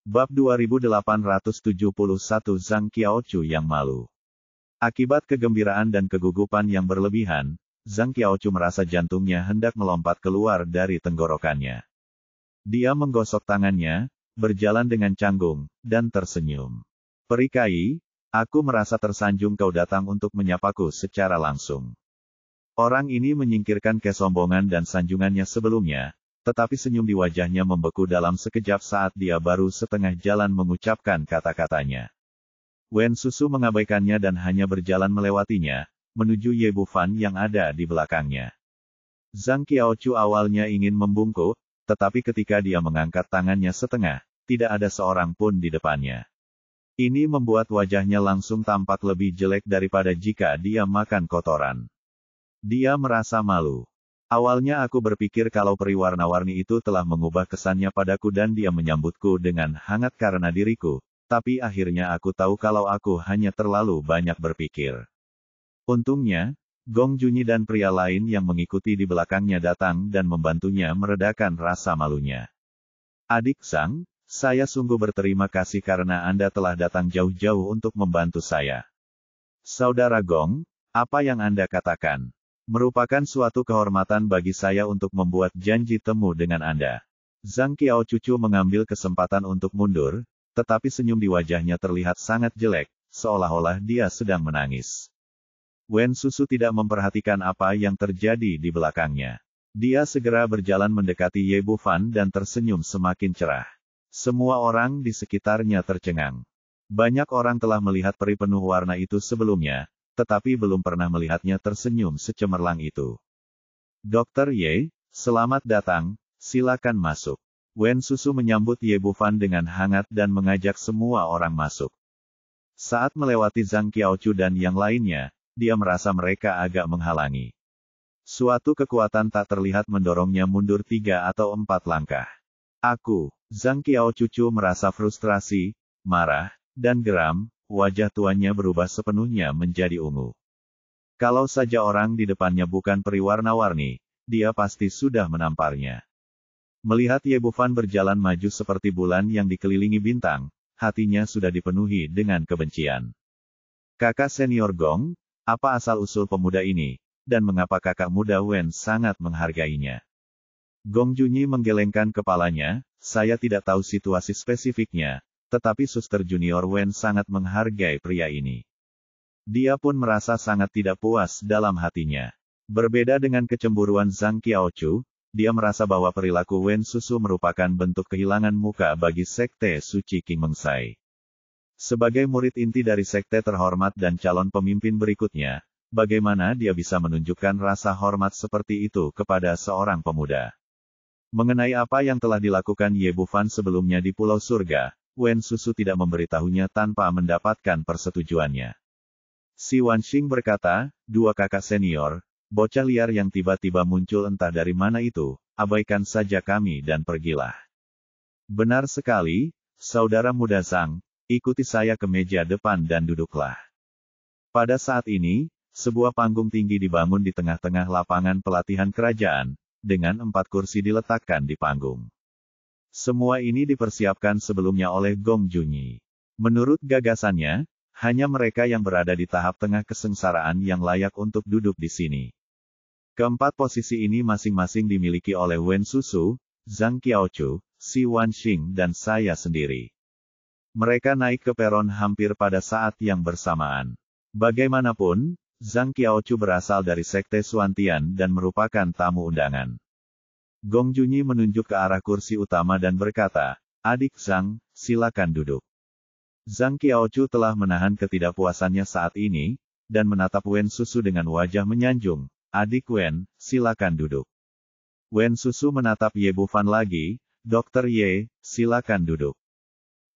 Bab 2871 Zhang Qiaochu yang malu. Akibat kegembiraan dan kegugupan yang berlebihan, Zhang Qiaochu merasa jantungnya hendak melompat keluar dari tenggorokannya. Dia menggosok tangannya, berjalan dengan canggung, dan tersenyum. "Perikai, aku merasa tersanjung kau datang untuk menyapaku secara langsung." Orang ini menyingkirkan kesombongan dan sanjungannya sebelumnya, tetapi senyum di wajahnya membeku dalam sekejap saat dia baru setengah jalan mengucapkan kata-katanya. Wen Susu mengabaikannya dan hanya berjalan melewatinya, menuju Ye Bufan yang ada di belakangnya. Zhang Qiaochu awalnya ingin membungkuk, tetapi ketika dia mengangkat tangannya setengah, tidak ada seorang pun di depannya. Ini membuat wajahnya langsung tampak lebih jelek daripada jika dia makan kotoran. Dia merasa malu. "Awalnya aku berpikir kalau peri warna-warni itu telah mengubah kesannya padaku dan dia menyambutku dengan hangat karena diriku, tapi akhirnya aku tahu kalau aku hanya terlalu banyak berpikir." Untungnya, Gong Junyi dan pria lain yang mengikuti di belakangnya datang dan membantunya meredakan rasa malunya. "Adik Zhang, saya sungguh berterima kasih karena Anda telah datang jauh-jauh untuk membantu saya." "Saudara Gong, apa yang Anda katakan? Merupakan suatu kehormatan bagi saya untuk membuat janji temu dengan Anda." Zhang Qiaochu mengambil kesempatan untuk mundur, tetapi senyum di wajahnya terlihat sangat jelek, seolah-olah dia sedang menangis. Wen Susu tidak memperhatikan apa yang terjadi di belakangnya. Dia segera berjalan mendekati Ye Bufan dan tersenyum semakin cerah. Semua orang di sekitarnya tercengang. Banyak orang telah melihat peri penuh warna itu sebelumnya, tetapi belum pernah melihatnya tersenyum secemerlang itu. "Dr. Ye, selamat datang, silakan masuk." Wen Susu menyambut Ye Bufan dengan hangat dan mengajak semua orang masuk. Saat melewati Zhang Qiaochu dan yang lainnya, dia merasa mereka agak menghalangi. Suatu kekuatan tak terlihat mendorongnya mundur 3 atau 4 langkah. Zhang Qiaochu merasa frustrasi, marah, dan geram. Wajah tuannya berubah sepenuhnya menjadi ungu. Kalau saja orang di depannya bukan peri warna-warni, dia pasti sudah menamparnya. Melihat Ye Bufan berjalan maju seperti bulan yang dikelilingi bintang, hatinya sudah dipenuhi dengan kebencian. "Kakak senior Gong, apa asal-usul pemuda ini, dan mengapa kakak muda Wen sangat menghargainya?" Gong Junyi menggelengkan kepalanya. "Saya tidak tahu situasi spesifiknya, tetapi suster junior Wen sangat menghargai pria ini." Dia pun merasa sangat tidak puas dalam hatinya. Berbeda dengan kecemburuan Zhang Qiaochu, dia merasa bahwa perilaku Wen Susu merupakan bentuk kehilangan muka bagi sekte suci King Mengsai. Sebagai murid inti dari sekte terhormat dan calon pemimpin berikutnya, bagaimana dia bisa menunjukkan rasa hormat seperti itu kepada seorang pemuda? Mengenai apa yang telah dilakukan Ye Bufan sebelumnya di Pulau Surga, Wen Susu tidak memberitahunya tanpa mendapatkan persetujuannya. Si Wanxing berkata, "Dua kakak senior, bocah liar yang tiba-tiba muncul entah dari mana itu, abaikan saja kami dan pergilah." "Benar sekali, saudara muda Zhang, ikuti saya ke meja depan dan duduklah." Pada saat ini, sebuah panggung tinggi dibangun di tengah-tengah lapangan pelatihan kerajaan, dengan 4 kursi diletakkan di panggung. Semua ini dipersiapkan sebelumnya oleh Gong Junyi. Menurut gagasannya, hanya mereka yang berada di tahap tengah kesengsaraan yang layak untuk duduk di sini. Keempat posisi ini masing-masing dimiliki oleh Wen Susu, Zhang Qiaochu, Si Wanxing dan saya sendiri. Mereka naik ke peron hampir pada saat yang bersamaan. Bagaimanapun, Zhang Qiaochu berasal dari sekte Suantian dan merupakan tamu undangan. Gong Junyi menunjuk ke arah kursi utama dan berkata, "Adik Zhang, silakan duduk." Zhang Qiaochu telah menahan ketidakpuasannya saat ini, dan menatap Wen Susu dengan wajah menyanjung. "Adik Wen, silakan duduk." Wen Susu menatap Ye Bufan lagi. "Dr. Ye, silakan duduk."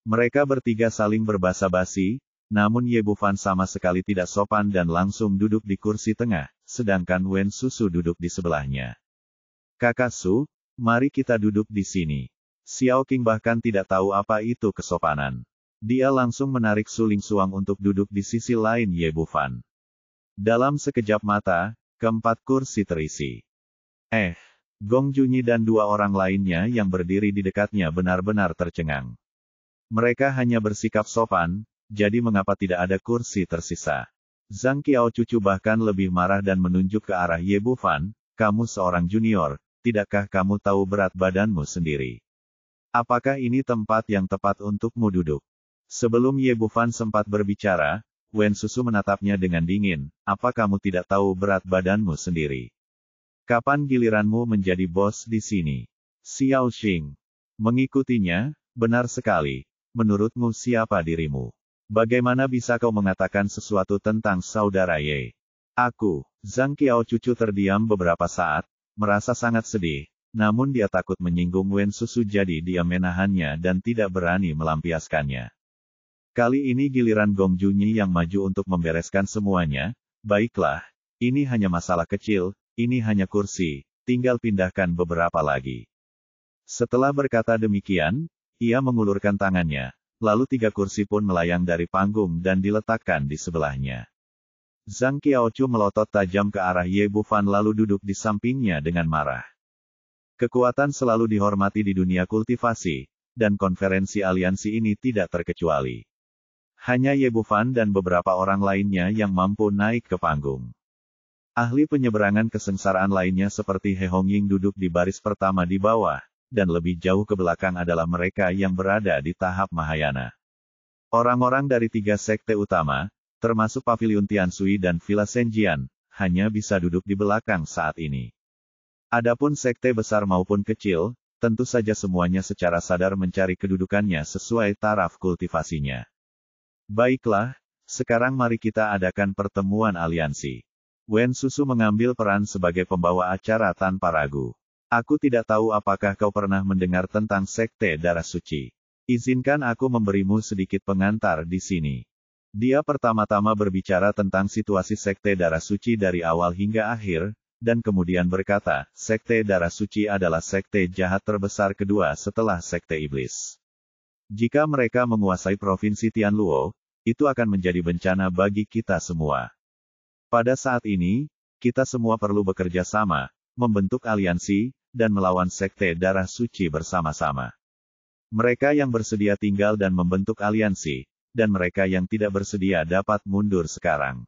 Mereka bertiga saling berbasa-basi, namun Ye Bufan sama sekali tidak sopan dan langsung duduk di kursi tengah, sedangkan Wen Susu duduk di sebelahnya. "Kakak Su, mari kita duduk di sini." Xiao Qing bahkan tidak tahu apa itu kesopanan. Dia langsung menarik suling suang untuk duduk di sisi lain Ye Bufan. Dalam sekejap mata, keempat kursi terisi. Gong Junyi dan 2 orang lainnya yang berdiri di dekatnya benar-benar tercengang. Mereka hanya bersikap sopan, jadi mengapa tidak ada kursi tersisa? Zhang Qiaochu bahkan lebih marah dan menunjuk ke arah Ye Bufan, kamu seorang junior, tidakkah kamu tahu berat badanmu sendiri? Apakah ini tempat yang tepat untukmu duduk? Sebelum Ye Bufan sempat berbicara, Wen Susu menatapnya dengan dingin, apa kamu tidak tahu berat badanmu sendiri? Kapan giliranmu menjadi bos di sini? Xiao Xing mengikutinya, benar sekali. Menurutmu siapa dirimu? Bagaimana bisa kau mengatakan sesuatu tentang saudara Ye? Aku, Zhang Qiaochu terdiam beberapa saat, merasa sangat sedih, namun dia takut menyinggung Wen Susu jadi dia menahannya dan tidak berani melampiaskannya. Kali ini giliran Gong Junyi yang maju untuk membereskan semuanya, baiklah, ini hanya masalah kecil, ini hanya kursi, tinggal pindahkan beberapa lagi. Setelah berkata demikian, ia mengulurkan tangannya, lalu 3 kursi pun melayang dari panggung dan diletakkan di sebelahnya. Zhang Qiaochu melotot tajam ke arah Ye Bufan lalu duduk di sampingnya dengan marah. Kekuatan selalu dihormati di dunia kultivasi, dan konferensi aliansi ini tidak terkecuali. Hanya Ye Bufan dan beberapa orang lainnya yang mampu naik ke panggung. Ahli penyeberangan kesengsaraan lainnya seperti He Hongying duduk di baris pertama di bawah, dan lebih jauh ke belakang adalah mereka yang berada di tahap Mahayana. Orang-orang dari 3 sekte utama, termasuk Pavilion Tianshui dan Villa Senjian, hanya bisa duduk di belakang saat ini. Adapun sekte besar maupun kecil, tentu saja semuanya secara sadar mencari kedudukannya sesuai taraf kultivasinya. Baiklah, sekarang mari kita adakan pertemuan aliansi. Wen Susu mengambil peran sebagai pembawa acara tanpa ragu. Aku tidak tahu apakah kau pernah mendengar tentang Sekte Darah Suci. Izinkan aku memberimu sedikit pengantar di sini. Dia pertama-tama berbicara tentang situasi Sekte Darah Suci dari awal hingga akhir, dan kemudian berkata, Sekte Darah Suci adalah sekte jahat terbesar kedua setelah Sekte Iblis. Jika mereka menguasai Provinsi Tianluo, itu akan menjadi bencana bagi kita semua. Pada saat ini, kita semua perlu bekerja sama, membentuk aliansi, dan melawan Sekte Darah Suci bersama-sama. Mereka yang bersedia tinggal dan membentuk aliansi, dan mereka yang tidak bersedia dapat mundur sekarang.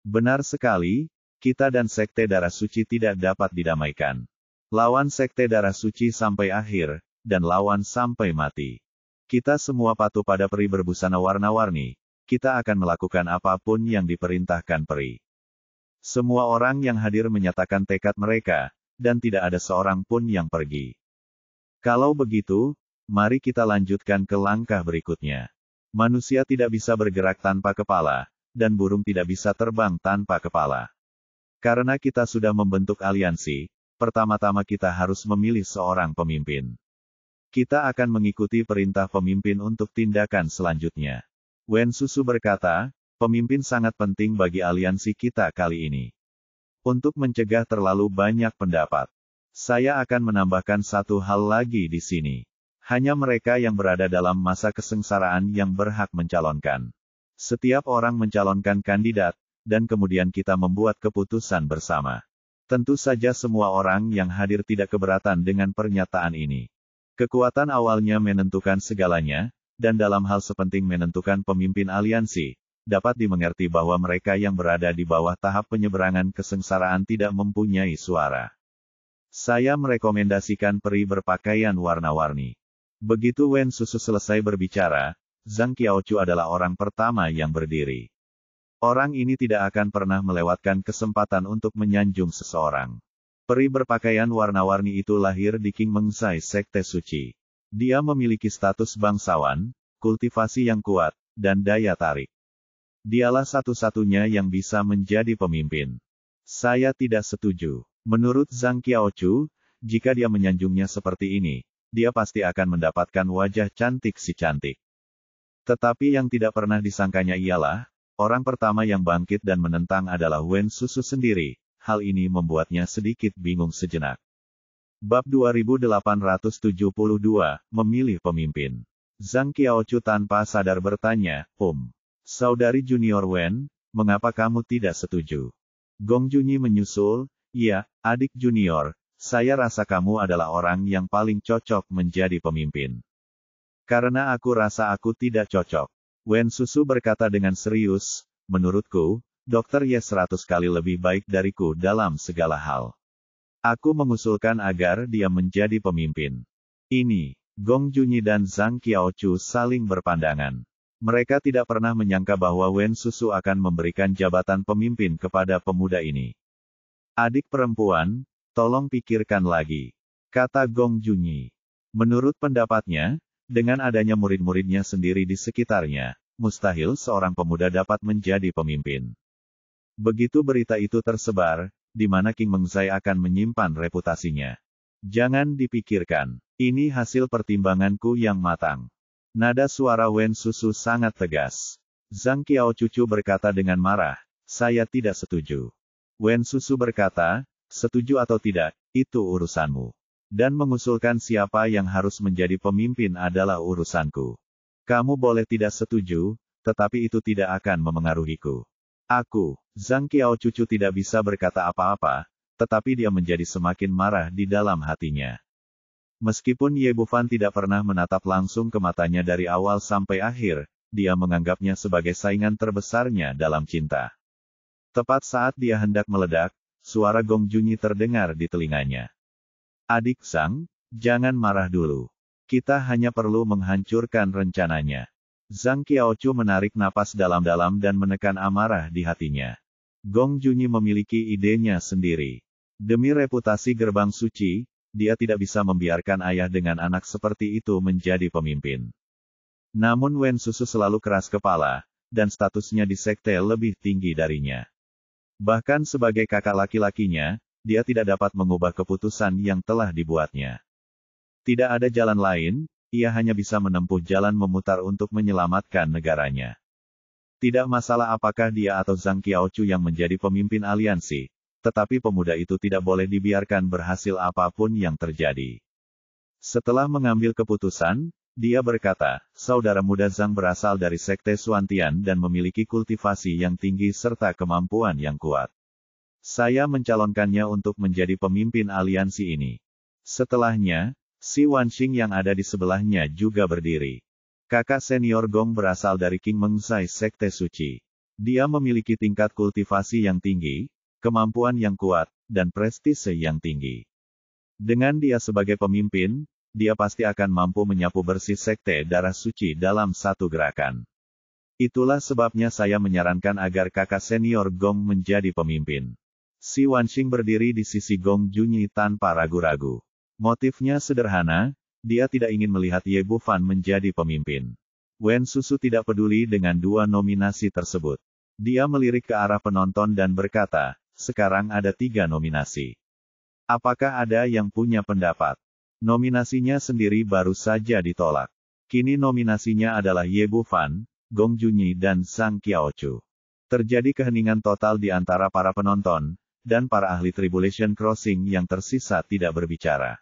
Benar sekali, kita dan Sekte Darah Suci tidak dapat didamaikan. Lawan Sekte Darah Suci sampai akhir, dan lawan sampai mati. Kita semua patuh pada peri berbusana warna-warni, kita akan melakukan apapun yang diperintahkan peri. Semua orang yang hadir menyatakan tekad mereka, dan tidak ada seorang pun yang pergi. Kalau begitu, mari kita lanjutkan ke langkah berikutnya. Manusia tidak bisa bergerak tanpa kepala, dan burung tidak bisa terbang tanpa kepala. Karena kita sudah membentuk aliansi, pertama-tama kita harus memilih seorang pemimpin. Kita akan mengikuti perintah pemimpin untuk tindakan selanjutnya. Wen Susu berkata, pemimpin sangat penting bagi aliansi kita kali ini. Untuk mencegah terlalu banyak pendapat, saya akan menambahkan satu hal lagi di sini. Hanya mereka yang berada dalam masa kesengsaraan yang berhak mencalonkan. Setiap orang mencalonkan kandidat, dan kemudian kita membuat keputusan bersama. Tentu saja semua orang yang hadir tidak keberatan dengan pernyataan ini. Kekuatan awalnya menentukan segalanya, dan dalam hal sepenting menentukan pemimpin aliansi, dapat dimengerti bahwa mereka yang berada di bawah tahap penyeberangan kesengsaraan tidak mempunyai suara. Saya merekomendasikan peri berpakaian warna-warni. Begitu Wen Susu selesai berbicara, Zhang Qiaochu adalah orang pertama yang berdiri. Orang ini tidak akan pernah melewatkan kesempatan untuk menyanjung seseorang. Peri berpakaian warna-warni itu lahir di King Mengsai Sekte Suci. Dia memiliki status bangsawan, kultivasi yang kuat, dan daya tarik. Dialah satu-satunya yang bisa menjadi pemimpin. Saya tidak setuju. Menurut Zhang Qiaochu, jika dia menyanjungnya seperti ini, dia pasti akan mendapatkan wajah cantik si cantik. Tetapi yang tidak pernah disangkanya ialah, orang pertama yang bangkit dan menentang adalah Wen Susu sendiri. Hal ini membuatnya sedikit bingung sejenak. Bab 2872, Memilih Pemimpin. Zhang Qiaochu tanpa sadar bertanya, Saudari Junior Wen, mengapa kamu tidak setuju? Gong Junyi menyusul, ya, adik junior, saya rasa kamu adalah orang yang paling cocok menjadi pemimpin. Karena aku rasa aku tidak cocok. Wen Susu berkata dengan serius, menurutku, Dr. Ye 100 kali lebih baik dariku dalam segala hal. Aku mengusulkan agar dia menjadi pemimpin. Ini, Gong Junyi dan Zhang Qiaochu saling berpandangan. Mereka tidak pernah menyangka bahwa Wen Susu akan memberikan jabatan pemimpin kepada pemuda ini. Adik perempuan, tolong pikirkan lagi, kata Gong Junyi. Menurut pendapatnya, dengan adanya murid-muridnya sendiri di sekitarnya, mustahil seorang pemuda dapat menjadi pemimpin. Begitu berita itu tersebar, di mana King Mengzai akan menyimpan reputasinya. Jangan dipikirkan, ini hasil pertimbanganku yang matang. Nada suara Wen Susu sangat tegas. Zhang Qiaochu berkata dengan marah, saya tidak setuju. Wen Susu berkata, setuju atau tidak, itu urusanmu. Dan mengusulkan siapa yang harus menjadi pemimpin adalah urusanku. Kamu boleh tidak setuju, tetapi itu tidak akan memengaruhiku. Aku, Zhang Qiaochu tidak bisa berkata apa-apa, tetapi dia menjadi semakin marah di dalam hatinya. Meskipun Ye Bufan tidak pernah menatap langsung ke matanya dari awal sampai akhir, dia menganggapnya sebagai saingan terbesarnya dalam cinta. Tepat saat dia hendak meledak, suara Gong Junyi terdengar di telinganya. Adik Zhang, jangan marah dulu. Kita hanya perlu menghancurkan rencananya. Zhang Qiaochu menarik napas dalam-dalam dan menekan amarah di hatinya. Gong Junyi memiliki idenya sendiri. Demi reputasi gerbang suci, dia tidak bisa membiarkan ayah dengan anak seperti itu menjadi pemimpin. Namun Wen Susu selalu keras kepala, dan statusnya di sekte lebih tinggi darinya. Bahkan sebagai kakak laki-lakinya, dia tidak dapat mengubah keputusan yang telah dibuatnya. Tidak ada jalan lain, ia hanya bisa menempuh jalan memutar untuk menyelamatkan negaranya. Tidak masalah apakah dia atau Zhang Qiaochu yang menjadi pemimpin aliansi, tetapi pemuda itu tidak boleh dibiarkan berhasil apapun yang terjadi. Setelah mengambil keputusan, dia berkata, saudara muda Zhang berasal dari sekte Xuantian dan memiliki kultivasi yang tinggi serta kemampuan yang kuat. Saya mencalonkannya untuk menjadi pemimpin aliansi ini. Setelahnya, Si Wanxing yang ada di sebelahnya juga berdiri. Kakak senior Gong berasal dari King Mengzai Sekte Suci. Dia memiliki tingkat kultivasi yang tinggi, kemampuan yang kuat, dan prestise yang tinggi. Dengan dia sebagai pemimpin, dia pasti akan mampu menyapu bersih Sekte Darah Suci dalam satu gerakan. Itulah sebabnya saya menyarankan agar kakak senior Gong menjadi pemimpin. Si Wanxing berdiri di sisi Gong Junyi tanpa ragu-ragu. Motifnya sederhana, dia tidak ingin melihat Ye Bufan menjadi pemimpin. Wen Susu tidak peduli dengan dua nominasi tersebut. Dia melirik ke arah penonton dan berkata, sekarang ada 3 nominasi. Apakah ada yang punya pendapat? Nominasinya sendiri baru saja ditolak. Kini nominasinya adalah Ye Bufan, Gong Junyi dan Zhang Qiaochu. Terjadi keheningan total di antara para penonton, dan para ahli Tribulation Crossing yang tersisa tidak berbicara.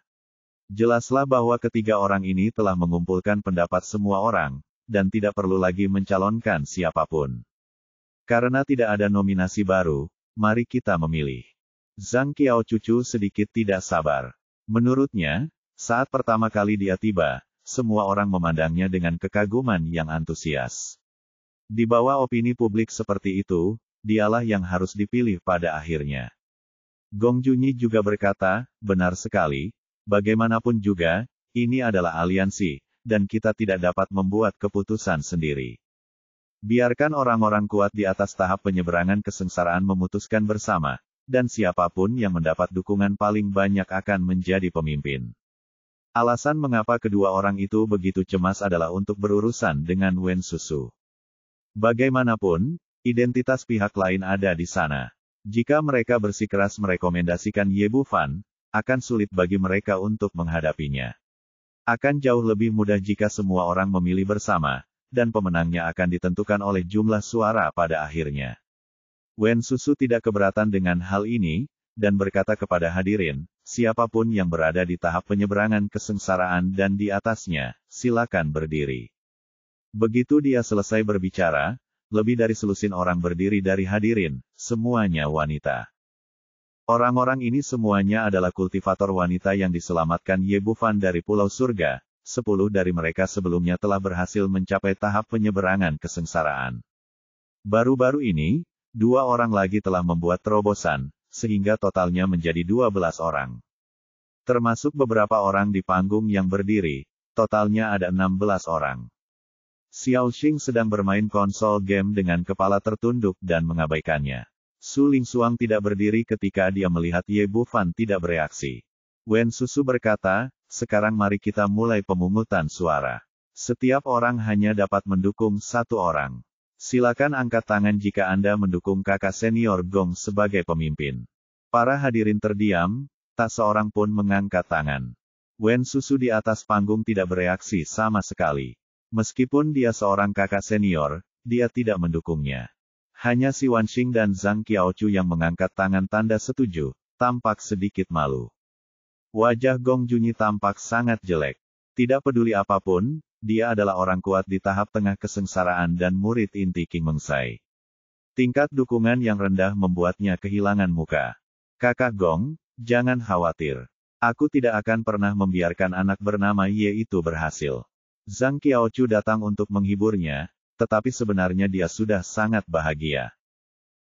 Jelaslah bahwa ketiga orang ini telah mengumpulkan pendapat semua orang, dan tidak perlu lagi mencalonkan siapapun. Karena tidak ada nominasi baru, mari kita memilih. Zhang Qiaochu sedikit tidak sabar. Menurutnya, saat pertama kali dia tiba, semua orang memandangnya dengan kekaguman yang antusias. Di bawah opini publik seperti itu, dialah yang harus dipilih pada akhirnya. Gong Junyi juga berkata, benar sekali, bagaimanapun juga, ini adalah aliansi, dan kita tidak dapat membuat keputusan sendiri. Biarkan orang-orang kuat di atas tahap penyeberangan kesengsaraan memutuskan bersama, dan siapapun yang mendapat dukungan paling banyak akan menjadi pemimpin. Alasan mengapa kedua orang itu begitu cemas adalah untuk berurusan dengan Wen Susu. Bagaimanapun, identitas pihak lain ada di sana. Jika mereka bersikeras merekomendasikan Ye Bufan, akan sulit bagi mereka untuk menghadapinya. Akan jauh lebih mudah jika semua orang memilih bersama, dan pemenangnya akan ditentukan oleh jumlah suara pada akhirnya. Wen Susu tidak keberatan dengan hal ini, dan berkata kepada hadirin, siapapun yang berada di tahap penyeberangan kesengsaraan dan di atasnya, silakan berdiri. Begitu dia selesai berbicara, lebih dari selusin orang berdiri dari hadirin, semuanya wanita. Orang-orang ini semuanya adalah kultivator wanita yang diselamatkan Ye Bufan dari Pulau Surga, 10 dari mereka sebelumnya telah berhasil mencapai tahap penyeberangan kesengsaraan. Baru-baru ini, 2 orang lagi telah membuat terobosan, sehingga totalnya menjadi 12 orang. Termasuk beberapa orang di panggung yang berdiri, totalnya ada 16 orang. Xiaoxing sedang bermain konsol game dengan kepala tertunduk dan mengabaikannya. Su Lingxuang tidak berdiri ketika dia melihat Ye Bufan tidak bereaksi. Wen Susu berkata, sekarang mari kita mulai pemungutan suara. Setiap orang hanya dapat mendukung 1 orang. Silakan angkat tangan jika Anda mendukung kakak senior Gong sebagai pemimpin. Para hadirin terdiam, tak seorang pun mengangkat tangan. Wen Susu di atas panggung tidak bereaksi sama sekali. Meskipun dia seorang kakak senior, dia tidak mendukungnya. Hanya si Wanxing dan Zhang Qiaochu yang mengangkat tangan tanda setuju, tampak sedikit malu. Wajah Gong Junyi tampak sangat jelek. Tidak peduli apapun, dia adalah orang kuat di tahap tengah kesengsaraan dan murid inti King Mengsai. Tingkat dukungan yang rendah membuatnya kehilangan muka. Kakak Gong, jangan khawatir. Aku tidak akan pernah membiarkan anak bernama Ye itu berhasil. Zhang Qiaochu datang untuk menghiburnya, tetapi sebenarnya dia sudah sangat bahagia.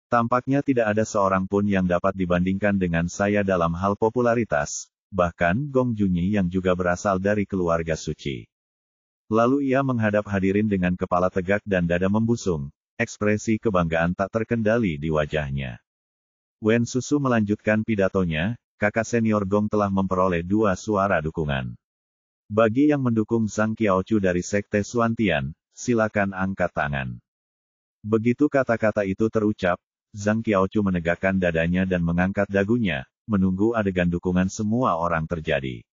Tampaknya tidak ada seorang pun yang dapat dibandingkan dengan saya dalam hal popularitas, bahkan Gong Junyi yang juga berasal dari keluarga suci. Lalu ia menghadap hadirin dengan kepala tegak dan dada membusung, ekspresi kebanggaan tak terkendali di wajahnya. Wen Susu melanjutkan pidatonya, kakak senior Gong telah memperoleh 2 suara dukungan. Bagi yang mendukung Zhang Qiaochu dari Sekte Xuantian, silakan angkat tangan. Begitu kata-kata itu terucap, Zhang Qiaochu menegakkan dadanya dan mengangkat dagunya, menunggu adegan dukungan semua orang terjadi.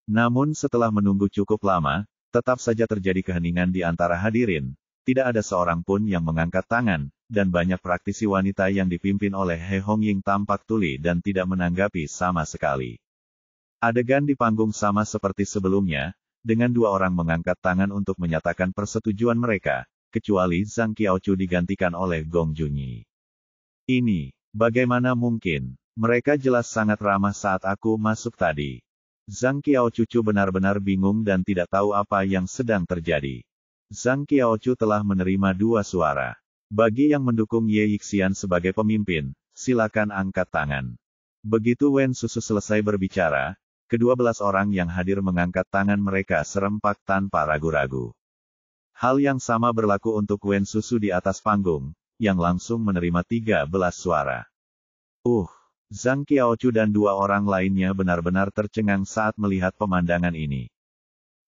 Namun setelah menunggu cukup lama, tetap saja terjadi keheningan di antara hadirin, tidak ada seorang pun yang mengangkat tangan, dan banyak praktisi wanita yang dipimpin oleh He Hongying tampak tuli dan tidak menanggapi sama sekali. Adegan di panggung sama seperti sebelumnya, dengan 2 orang mengangkat tangan untuk menyatakan persetujuan mereka, kecuali Zhang Qiaochu digantikan oleh Gong Junyi. Ini, bagaimana mungkin? Mereka jelas sangat ramah saat aku masuk tadi. Zhang Qiaochu benar-benar bingung dan tidak tahu apa yang sedang terjadi. Zhang Qiaochu telah menerima 2 suara. Bagi yang mendukung Ye Yixian sebagai pemimpin, silakan angkat tangan. Begitu Wen Susu selesai berbicara, ke-12 orang yang hadir mengangkat tangan mereka serempak tanpa ragu-ragu. Hal yang sama berlaku untuk Wen Susu di atas panggung, yang langsung menerima 13 suara. Zhang Qiaochu dan 2 orang lainnya benar-benar tercengang saat melihat pemandangan ini.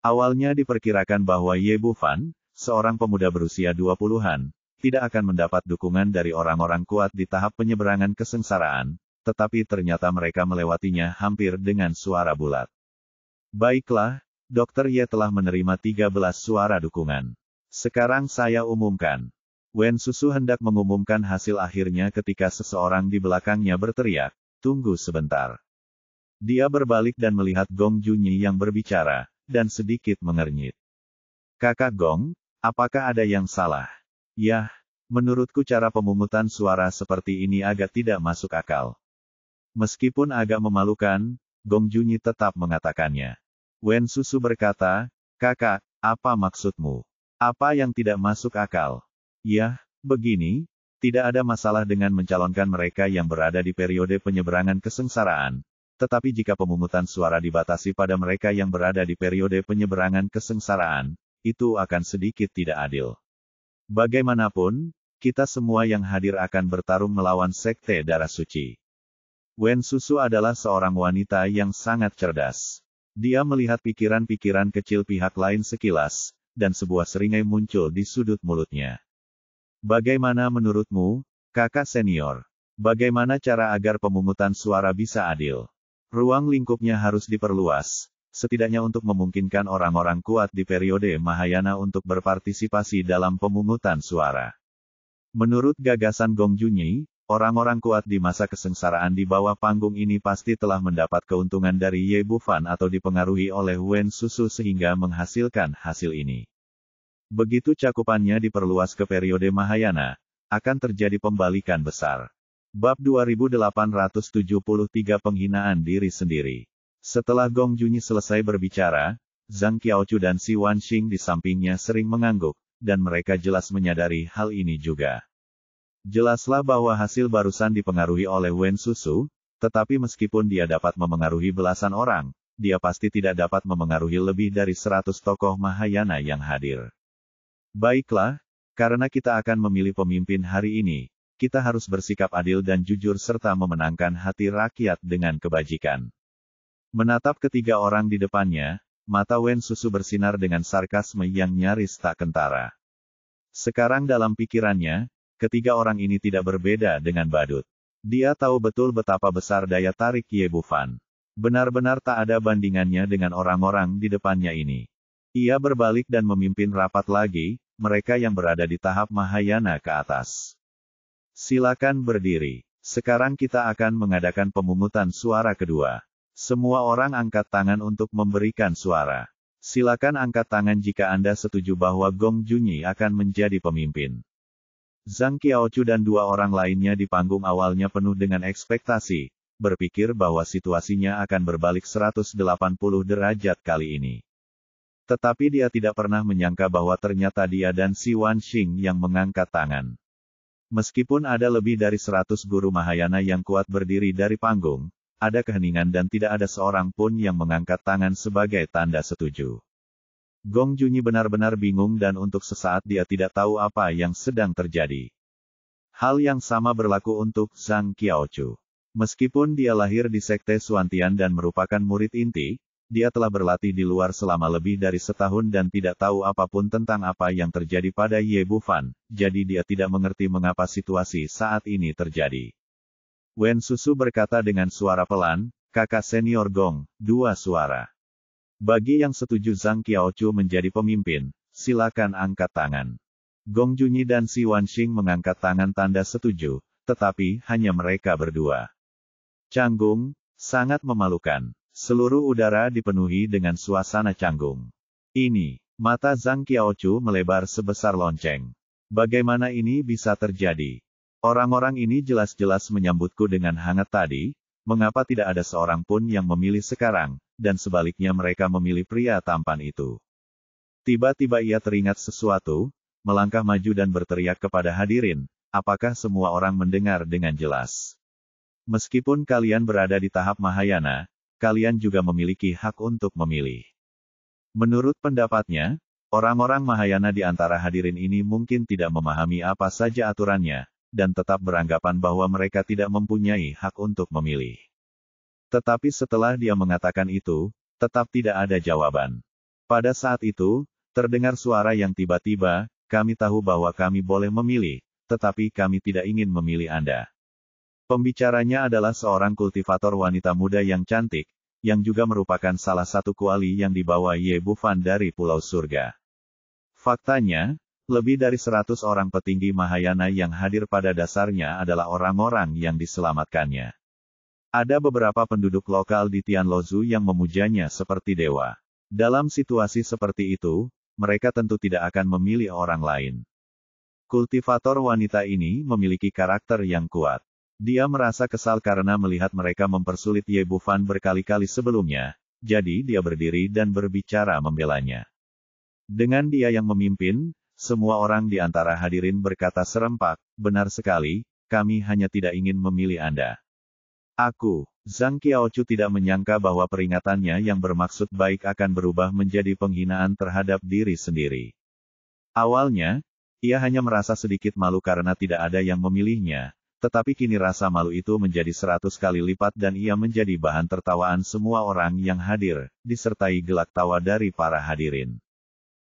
Awalnya diperkirakan bahwa Ye Bufan, seorang pemuda berusia 20-an, tidak akan mendapat dukungan dari orang-orang kuat di tahap penyeberangan kesengsaraan, tetapi ternyata mereka melewatinya hampir dengan suara bulat. Baiklah, Dr. Ye telah menerima 13 suara dukungan. Sekarang saya umumkan. Wen Susu hendak mengumumkan hasil akhirnya ketika seseorang di belakangnya berteriak, tunggu sebentar. Dia berbalik dan melihat Gong Junyi yang berbicara, dan sedikit mengernyit. Kakak Gong, apakah ada yang salah? Yah, menurutku cara pemungutan suara seperti ini agak tidak masuk akal. Meskipun agak memalukan, Gong Junyi tetap mengatakannya. Wen Susu berkata, kakak, apa maksudmu? Apa yang tidak masuk akal? Yah, begini, tidak ada masalah dengan mencalonkan mereka yang berada di periode penyeberangan kesengsaraan, tetapi jika pemungutan suara dibatasi pada mereka yang berada di periode penyeberangan kesengsaraan, itu akan sedikit tidak adil. Bagaimanapun, kita semua yang hadir akan bertarung melawan Sekte Darah Suci. Wen Susu adalah seorang wanita yang sangat cerdas. Dia melihat pikiran-pikiran kecil pihak lain sekilas, dan sebuah seringai muncul di sudut mulutnya. Bagaimana menurutmu, kakak senior? Bagaimana cara agar pemungutan suara bisa adil? Ruang lingkupnya harus diperluas, setidaknya untuk memungkinkan orang-orang kuat di periode Mahayana untuk berpartisipasi dalam pemungutan suara. Menurut gagasan Gong Junyi, orang-orang kuat di masa kesengsaraan di bawah panggung ini pasti telah mendapat keuntungan dari Ye Bufan atau dipengaruhi oleh Wen Susu sehingga menghasilkan hasil ini. Begitu cakupannya diperluas ke periode Mahayana, akan terjadi pembalikan besar. Bab 2873 Penghinaan Diri Sendiri. Setelah Gong Junyi selesai berbicara, Zhang Qiaochu dan Si Wanxing di sampingnya sering mengangguk, dan mereka jelas menyadari hal ini juga. Jelaslah bahwa hasil barusan dipengaruhi oleh Wen Susu, tetapi meskipun dia dapat memengaruhi belasan orang, dia pasti tidak dapat memengaruhi lebih dari 100 tokoh Mahayana yang hadir. Baiklah, karena kita akan memilih pemimpin hari ini, kita harus bersikap adil dan jujur serta memenangkan hati rakyat dengan kebajikan. Menatap ketiga orang di depannya, mata Wen Susu bersinar dengan sarkasme yang nyaris tak kentara. Sekarang dalam pikirannya, ketiga orang ini tidak berbeda dengan badut. Dia tahu betul betapa besar daya tarik Ye Bufan. Benar-benar tak ada bandingannya dengan orang-orang di depannya ini. Ia berbalik dan memimpin rapat lagi, mereka yang berada di tahap Mahayana ke atas. Silakan berdiri. Sekarang kita akan mengadakan pemungutan suara kedua. Semua orang angkat tangan untuk memberikan suara. Silakan angkat tangan jika Anda setuju bahwa Gong Junyi akan menjadi pemimpin. Zhang Qiaochu dan dua orang lainnya di panggung awalnya penuh dengan ekspektasi, berpikir bahwa situasinya akan berbalik 180 derajat kali ini. Tetapi dia tidak pernah menyangka bahwa ternyata dia dan Si Wanxing yang mengangkat tangan. Meskipun ada lebih dari 100 guru Mahayana yang kuat berdiri dari panggung, ada keheningan dan tidak ada seorang pun yang mengangkat tangan sebagai tanda setuju. Gong Junyi benar-benar bingung dan untuk sesaat dia tidak tahu apa yang sedang terjadi. Hal yang sama berlaku untuk Zhang Qiaochu. Meskipun dia lahir di Sekte Suantian dan merupakan murid inti, dia telah berlatih di luar selama lebih dari setahun dan tidak tahu apapun tentang apa yang terjadi pada Ye Bufan, jadi dia tidak mengerti mengapa situasi saat ini terjadi. Wen Susu berkata dengan suara pelan, "Kakak senior Gong, dua suara. Bagi yang setuju Zhang Qiaochu menjadi pemimpin, silakan angkat tangan." Gong Junyi dan Si Wanxing mengangkat tangan tanda setuju, tetapi hanya mereka berdua. Canggung, sangat memalukan. Seluruh udara dipenuhi dengan suasana canggung. Ini, mata Zhang Qiaochu melebar sebesar lonceng. Bagaimana ini bisa terjadi? Orang-orang ini jelas-jelas menyambutku dengan hangat tadi, mengapa tidak ada seorang pun yang memilih sekarang, dan sebaliknya mereka memilih pria tampan itu. Tiba-tiba ia teringat sesuatu, melangkah maju dan berteriak kepada hadirin, apakah semua orang mendengar dengan jelas? Meskipun kalian berada di tahap Mahayana, kalian juga memiliki hak untuk memilih. Menurut pendapatnya, orang-orang Mahayana di antara hadirin ini mungkin tidak memahami apa saja aturannya, dan tetap beranggapan bahwa mereka tidak mempunyai hak untuk memilih. Tetapi setelah dia mengatakan itu, tetap tidak ada jawaban. Pada saat itu, terdengar suara yang tiba-tiba, "Kami tahu bahwa kami boleh memilih, tetapi kami tidak ingin memilih Anda." Pembicaranya adalah seorang kultivator wanita muda yang cantik, yang juga merupakan salah satu kuali yang dibawa Ye Bufan dari Pulau Surga. Faktanya, lebih dari 100 orang petinggi Mahayana yang hadir pada dasarnya adalah orang-orang yang diselamatkannya. Ada beberapa penduduk lokal di Tianlozu yang memujanya seperti dewa. Dalam situasi seperti itu, mereka tentu tidak akan memilih orang lain. Kultivator wanita ini memiliki karakter yang kuat. Dia merasa kesal karena melihat mereka mempersulit Ye Bufan berkali-kali sebelumnya, jadi dia berdiri dan berbicara membelanya. Dengan dia yang memimpin, semua orang di antara hadirin berkata serempak, "Benar sekali, kami hanya tidak ingin memilih Anda." Aku, Zhang Qiaochu tidak menyangka bahwa peringatannya yang bermaksud baik akan berubah menjadi penghinaan terhadap diri sendiri. Awalnya, ia hanya merasa sedikit malu karena tidak ada yang memilihnya, tetapi kini rasa malu itu menjadi 100 kali lipat dan ia menjadi bahan tertawaan semua orang yang hadir, disertai gelak tawa dari para hadirin.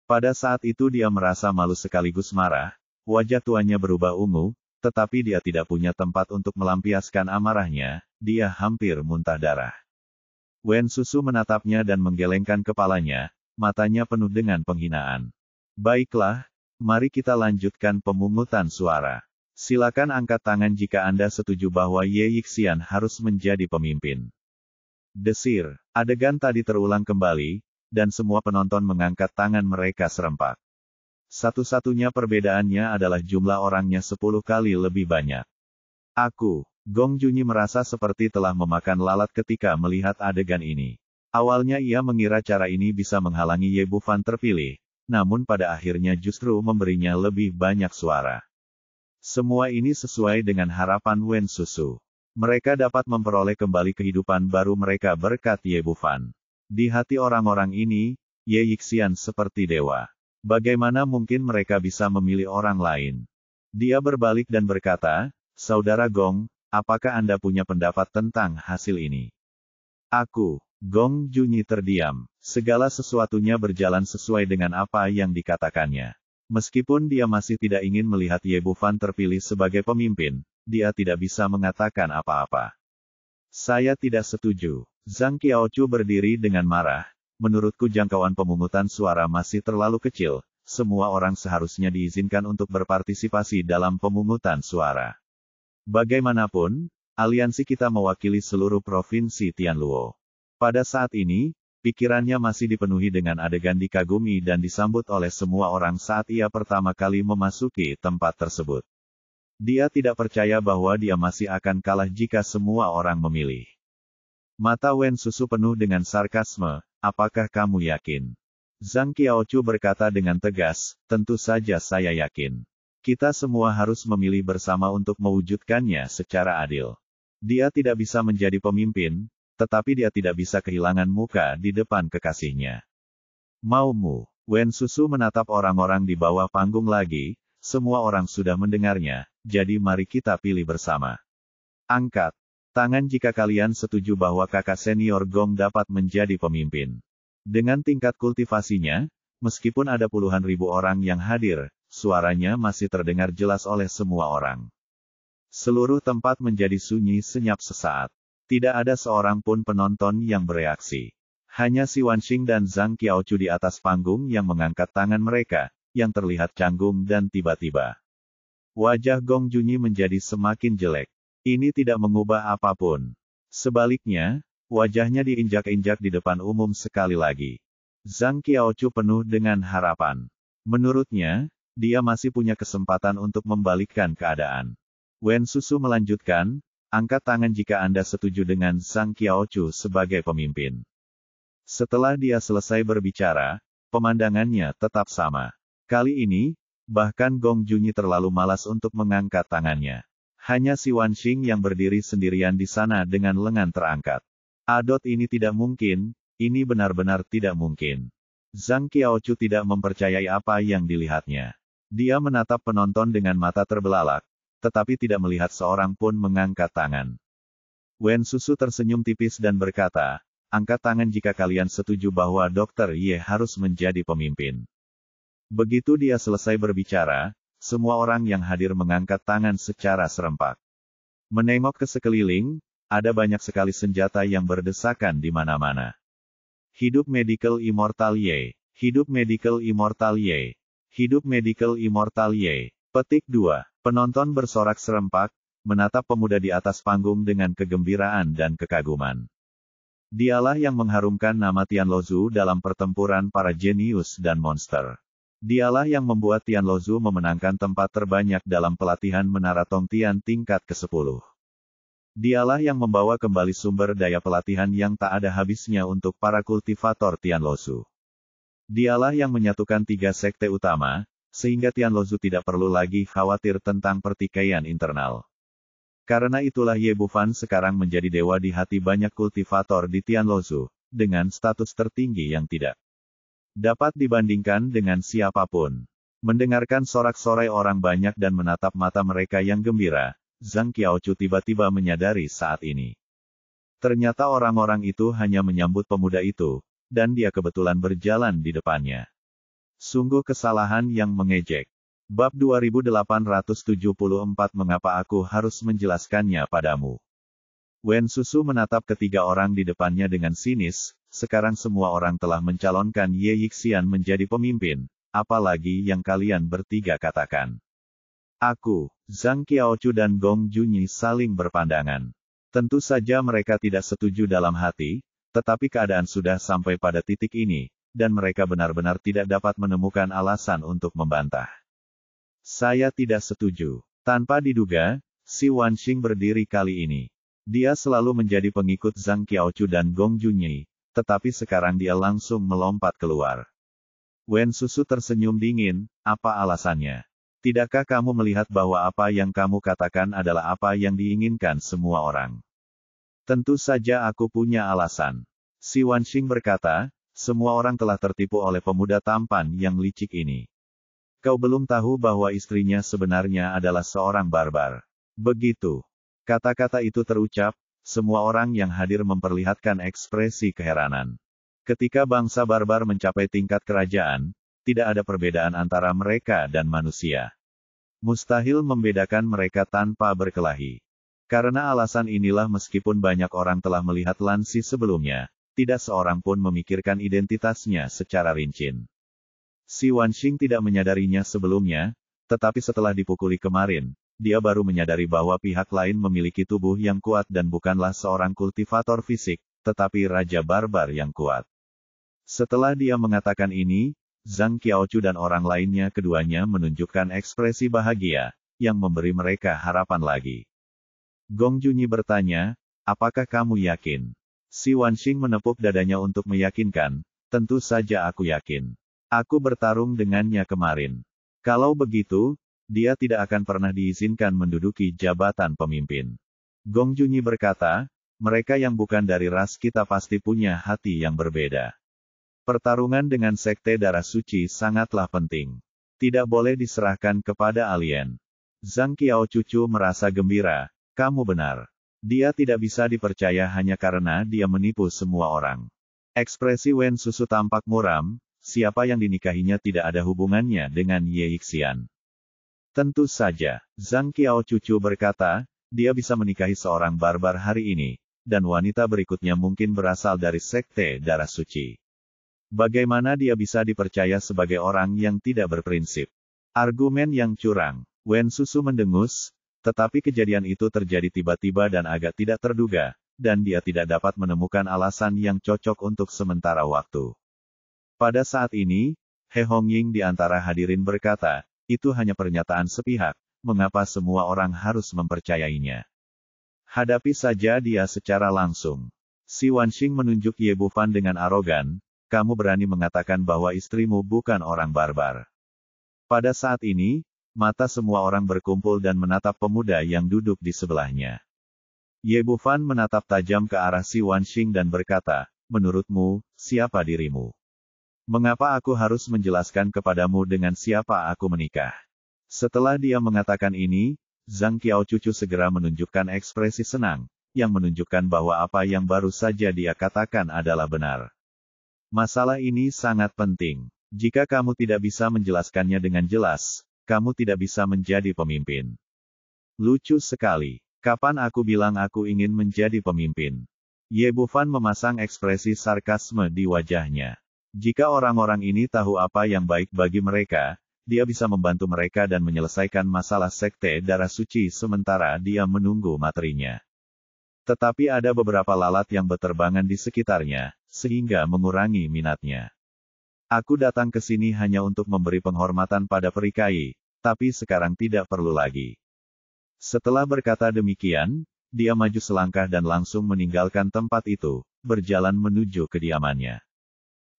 Pada saat itu dia merasa malu sekaligus marah, wajah tuanya berubah ungu, tetapi dia tidak punya tempat untuk melampiaskan amarahnya, dia hampir muntah darah. Wen Susu menatapnya dan menggelengkan kepalanya, matanya penuh dengan penghinaan. "Baiklah, mari kita lanjutkan pemungutan suara. Silakan angkat tangan jika Anda setuju bahwa Ye Yixian harus menjadi pemimpin." Desir, adegan tadi terulang kembali, dan semua penonton mengangkat tangan mereka serempak. Satu-satunya perbedaannya adalah jumlah orangnya 10 kali lebih banyak. Aku, Gong Junyi merasa seperti telah memakan lalat ketika melihat adegan ini. Awalnya ia mengira cara ini bisa menghalangi Ye Bufan terpilih, namun pada akhirnya justru memberinya lebih banyak suara. Semua ini sesuai dengan harapan Wen Susu. Mereka dapat memperoleh kembali kehidupan baru mereka berkat Ye Bufan. Di hati orang-orang ini, Ye Yixian seperti dewa. Bagaimana mungkin mereka bisa memilih orang lain? Dia berbalik dan berkata, Saudara Gong, apakah Anda punya pendapat tentang hasil ini? Aku, Gong Junyi terdiam. Segala sesuatunya berjalan sesuai dengan apa yang dikatakannya. Meskipun dia masih tidak ingin melihat Ye Bufan terpilih sebagai pemimpin, dia tidak bisa mengatakan apa-apa. Saya tidak setuju. Zhang Qiaochu berdiri dengan marah. Menurutku jangkauan pemungutan suara masih terlalu kecil. Semua orang seharusnya diizinkan untuk berpartisipasi dalam pemungutan suara. Bagaimanapun, aliansi kita mewakili seluruh provinsi Tianluo. Pada saat ini, pikirannya masih dipenuhi dengan adegan dikagumi dan disambut oleh semua orang saat ia pertama kali memasuki tempat tersebut. Dia tidak percaya bahwa dia masih akan kalah jika semua orang memilih. Mata Wen Susu penuh dengan sarkasme, apakah kamu yakin? Zhang Qiaochu berkata dengan tegas, tentu saja saya yakin. Kita semua harus memilih bersama untuk mewujudkannya secara adil. Dia tidak bisa menjadi pemimpin, tetapi dia tidak bisa kehilangan muka di depan kekasihnya. Maumu? Wen Susu menatap orang-orang di bawah panggung lagi, semua orang sudah mendengarnya, jadi mari kita pilih bersama. Angkat tangan jika kalian setuju bahwa kakak senior Gong dapat menjadi pemimpin. Dengan tingkat kultivasinya, meskipun ada puluhan ribu orang yang hadir, suaranya masih terdengar jelas oleh semua orang. Seluruh tempat menjadi sunyi senyap sesaat. Tidak ada seorang pun penonton yang bereaksi. Hanya Si Wanxing dan Zhang Qiaochu di atas panggung yang mengangkat tangan mereka, yang terlihat canggung dan tiba-tiba. Wajah Gong Junyi menjadi semakin jelek. Ini tidak mengubah apapun. Sebaliknya, wajahnya diinjak-injak di depan umum sekali lagi. Zhang Qiaochu penuh dengan harapan. Menurutnya, dia masih punya kesempatan untuk membalikkan keadaan. Wen Susu melanjutkan, angkat tangan jika Anda setuju dengan Zhang Qiaochu sebagai pemimpin. Setelah dia selesai berbicara, pemandangannya tetap sama. Kali ini, bahkan Gong Junyi terlalu malas untuk mengangkat tangannya. Hanya Si Wanxing yang berdiri sendirian di sana dengan lengan terangkat. Adot ini tidak mungkin, ini benar-benar tidak mungkin. Zhang Qiaochu tidak mempercayai apa yang dilihatnya. Dia menatap penonton dengan mata terbelalak, tetapi tidak melihat seorang pun mengangkat tangan. Wen Susu tersenyum tipis dan berkata, angkat tangan jika kalian setuju bahwa Dr. Ye harus menjadi pemimpin. Begitu dia selesai berbicara, semua orang yang hadir mengangkat tangan secara serempak. Menengok ke sekeliling, ada banyak sekali senjata yang berdesakan di mana-mana. Hidup Medical Immortal Ye! Hidup Medical Immortal Ye! Hidup Medical Immortal Ye! Petik 2. Penonton bersorak serempak, menatap pemuda di atas panggung dengan kegembiraan dan kekaguman. Dialah yang mengharumkan nama Tianluo dalam pertempuran para jenius dan monster. Dialah yang membuat Tianluo memenangkan tempat terbanyak dalam pelatihan Menara Tongtian tingkat ke-10. Dialah yang membawa kembali sumber daya pelatihan yang tak ada habisnya untuk para kultivator Tianluo. Dialah yang menyatukan 3 sekte utama, sehingga Tianluo tidak perlu lagi khawatir tentang pertikaian internal. Karena itulah Ye Bufan sekarang menjadi dewa di hati banyak kultivator di Tianluo, dengan status tertinggi yang tidak dapat dibandingkan dengan siapapun. Mendengarkan sorak-sorai orang banyak dan menatap mata mereka yang gembira, Zhang Qiaochu tiba-tiba menyadari saat ini. Ternyata orang-orang itu hanya menyambut pemuda itu, dan dia kebetulan berjalan di depannya. Sungguh kesalahan yang mengejek. Bab 2874 Mengapa aku harus menjelaskannya padamu? Wen Susu menatap ketiga orang di depannya dengan sinis, sekarang semua orang telah mencalonkan Ye Yixian menjadi pemimpin, apalagi yang kalian bertiga katakan. Aku, Zhang Qiaochu dan Gong Junyi saling berpandangan. Tentu saja mereka tidak setuju dalam hati, tetapi keadaan sudah sampai pada titik ini, dan mereka benar-benar tidak dapat menemukan alasan untuk membantah. Saya tidak setuju. Tanpa diduga, Si Wanxing berdiri kali ini. Dia selalu menjadi pengikut Zhang Qiaochu dan Gong Junyi, tetapi sekarang dia langsung melompat keluar. Wen Susu tersenyum dingin, apa alasannya? Tidakkah kamu melihat bahwa apa yang kamu katakan adalah apa yang diinginkan semua orang? Tentu saja aku punya alasan. Si Wanxing berkata, semua orang telah tertipu oleh pemuda tampan yang licik ini. Kau belum tahu bahwa istrinya sebenarnya adalah seorang barbar. Begitu. Kata-kata itu terucap, semua orang yang hadir memperlihatkan ekspresi keheranan. Ketika bangsa barbar mencapai tingkat kerajaan, tidak ada perbedaan antara mereka dan manusia. Mustahil membedakan mereka tanpa berkelahi. Karena alasan inilah meskipun banyak orang telah melihat Lan Xi sebelumnya, tidak seorang pun memikirkan identitasnya secara rinci. Si Wanxing tidak menyadarinya sebelumnya, tetapi setelah dipukuli kemarin, dia baru menyadari bahwa pihak lain memiliki tubuh yang kuat dan bukanlah seorang kultivator fisik, tetapi raja barbar yang kuat. Setelah dia mengatakan ini, Zhang Qiaochu dan orang lainnya keduanya menunjukkan ekspresi bahagia, yang memberi mereka harapan lagi. Gong Junyi bertanya, apakah kamu yakin? Si Wanxing menepuk dadanya untuk meyakinkan, tentu saja aku yakin. Aku bertarung dengannya kemarin. Kalau begitu, dia tidak akan pernah diizinkan menduduki jabatan pemimpin. Gong Junyi berkata, mereka yang bukan dari ras kita pasti punya hati yang berbeda. Pertarungan dengan sekte darah suci sangatlah penting. Tidak boleh diserahkan kepada alien. Zhang Qiaochu merasa gembira, kamu benar. Dia tidak bisa dipercaya hanya karena dia menipu semua orang. Ekspresi Wen Susu tampak muram, siapa yang dinikahinya tidak ada hubungannya dengan Ye Yixian. Tentu saja, Zhang Qiaochu berkata, dia bisa menikahi seorang barbar hari ini, dan wanita berikutnya mungkin berasal dari sekte darah suci. Bagaimana dia bisa dipercaya sebagai orang yang tidak berprinsip? Argumen yang curang. Wen Susu mendengus, tetapi kejadian itu terjadi tiba-tiba dan agak tidak terduga, dan dia tidak dapat menemukan alasan yang cocok untuk sementara waktu. Pada saat ini, He Hongying di antara hadirin berkata, itu hanya pernyataan sepihak, mengapa semua orang harus mempercayainya? Hadapi saja dia secara langsung. Si Wanxing menunjuk Ye Bufan dengan arogan, kamu berani mengatakan bahwa istrimu bukan orang barbar. Pada saat ini, mata semua orang berkumpul dan menatap pemuda yang duduk di sebelahnya. Ye Bufan menatap tajam ke arah si Wanxing dan berkata, menurutmu, siapa dirimu? Mengapa aku harus menjelaskan kepadamu dengan siapa aku menikah? Setelah dia mengatakan ini, Zhang Qiaochu segera menunjukkan ekspresi senang, yang menunjukkan bahwa apa yang baru saja dia katakan adalah benar. Masalah ini sangat penting. Jika kamu tidak bisa menjelaskannya dengan jelas, kamu tidak bisa menjadi pemimpin. Lucu sekali. Kapan aku bilang aku ingin menjadi pemimpin? Ye Bufan memasang ekspresi sarkasme di wajahnya. Jika orang-orang ini tahu apa yang baik bagi mereka, dia bisa membantu mereka dan menyelesaikan masalah sekte darah suci sementara dia menunggu materinya. Tetapi ada beberapa lalat yang berterbangan di sekitarnya, sehingga mengurangi minatnya. Aku datang ke sini hanya untuk memberi penghormatan pada perikai, tapi sekarang tidak perlu lagi. Setelah berkata demikian, dia maju selangkah dan langsung meninggalkan tempat itu, berjalan menuju kediamannya.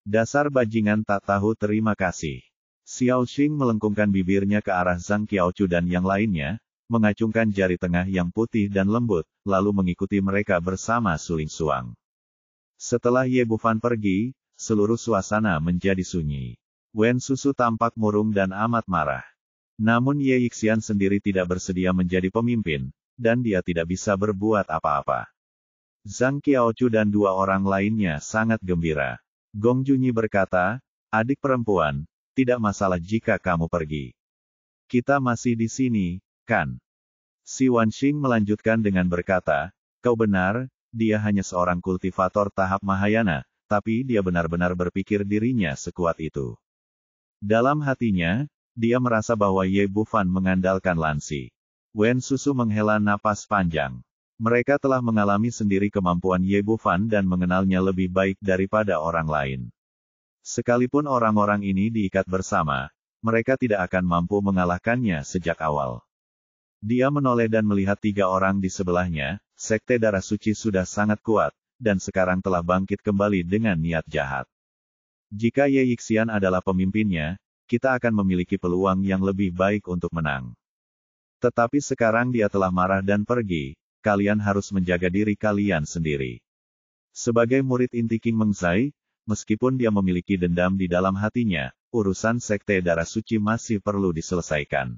Dasar bajingan tak tahu terima kasih. Xiao Xing melengkungkan bibirnya ke arah Zhang Qiaochu dan yang lainnya, mengacungkan jari tengah yang putih dan lembut, lalu mengikuti mereka bersama suling suang. Setelah Ye Bufan pergi, seluruh suasana menjadi sunyi. Wen Susu tampak murung dan amat marah. Namun Ye Yixian sendiri tidak bersedia menjadi pemimpin, dan dia tidak bisa berbuat apa-apa. Zhang Qiaochu dan dua orang lainnya sangat gembira. Gong Junyi berkata, adik perempuan, tidak masalah jika kamu pergi. Kita masih di sini, kan? Si Wanxing melanjutkan dengan berkata, kau benar, dia hanya seorang kultivator tahap Mahayana, tapi dia benar-benar berpikir dirinya sekuat itu. Dalam hatinya, dia merasa bahwa Ye Bufan mengandalkan Lan Xi. Wen Susu menghela napas panjang. Mereka telah mengalami sendiri kemampuan Ye Bufan dan mengenalnya lebih baik daripada orang lain. Sekalipun orang-orang ini diikat bersama, mereka tidak akan mampu mengalahkannya sejak awal. Dia menoleh dan melihat tiga orang di sebelahnya, sekte darah suci sudah sangat kuat, dan sekarang telah bangkit kembali dengan niat jahat. Jika Ye Yixian adalah pemimpinnya, kita akan memiliki peluang yang lebih baik untuk menang. Tetapi sekarang dia telah marah dan pergi, kalian harus menjaga diri kalian sendiri. Sebagai murid inti King Mengzai, meskipun dia memiliki dendam di dalam hatinya, urusan Sekte Darah Suci masih perlu diselesaikan.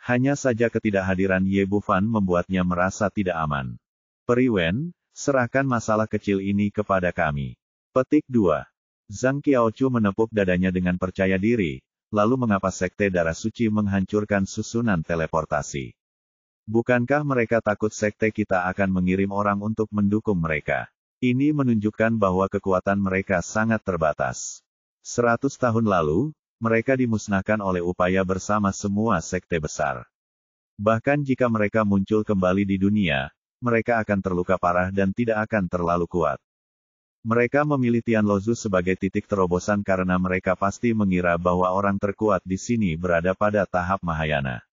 Hanya saja ketidakhadiran Ye Bufan membuatnya merasa tidak aman. Peri Wen, serahkan masalah kecil ini kepada kami. Petik 2. Zhang Qiaochu menepuk dadanya dengan percaya diri, lalu mengapa Sekte Darah Suci menghancurkan susunan teleportasi? Bukankah mereka takut sekte kita akan mengirim orang untuk mendukung mereka? Ini menunjukkan bahwa kekuatan mereka sangat terbatas. 100 tahun lalu, mereka dimusnahkan oleh upaya bersama semua sekte besar. Bahkan jika mereka muncul kembali di dunia, mereka akan terluka parah dan tidak akan terlalu kuat. Mereka memilih Tianlozu sebagai titik terobosan karena mereka pasti mengira bahwa orang terkuat di sini berada pada tahap Mahayana.